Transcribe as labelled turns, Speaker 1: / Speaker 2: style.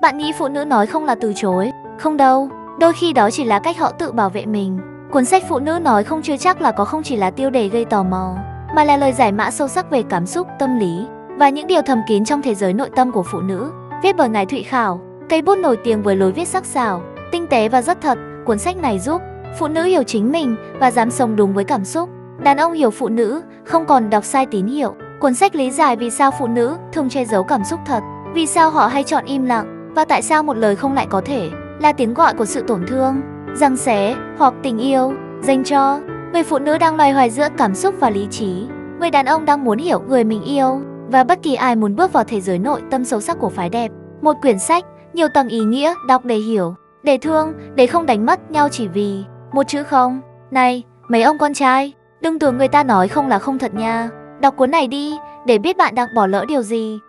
Speaker 1: Bạn nghĩ phụ nữ nói không là từ chối? Không đâu, đôi khi đó chỉ là cách họ tự bảo vệ mình. Cuốn sách Phụ nữ nói không chưa chắc là có không chỉ là tiêu đề gây tò mò, mà là lời giải mã sâu sắc về cảm xúc, tâm lý và những điều thầm kín trong thế giới nội tâm của phụ nữ. Viết bởi Ngài Thụy Khảo, cây bút nổi tiếng với lối viết sắc sảo, tinh tế và rất thật. Cuốn sách này giúp phụ nữ hiểu chính mình và dám sống đúng với cảm xúc. Đàn ông hiểu phụ nữ, không còn đọc sai tín hiệu. Cuốn sách lý giải vì sao phụ nữ thường che giấu cảm xúc thật, vì sao họ hay chọn im lặng, và tại sao một lời không lại có thể là tiếng gọi của sự tổn thương, giằng xé hoặc tình yêu dành cho người phụ nữ đang loay hoay giữa cảm xúc và lý trí, người đàn ông đang muốn hiểu người mình yêu, và bất kỳ ai muốn bước vào thế giới nội tâm sâu sắc của phái đẹp. Một quyển sách, nhiều tầng ý nghĩa, đọc để hiểu, để thương, để không đánh mất nhau chỉ vì một chữ không. Này, mấy ông con trai, đừng tưởng người ta nói không là không thật nha. Đọc cuốn này đi, để biết bạn đang bỏ lỡ điều gì.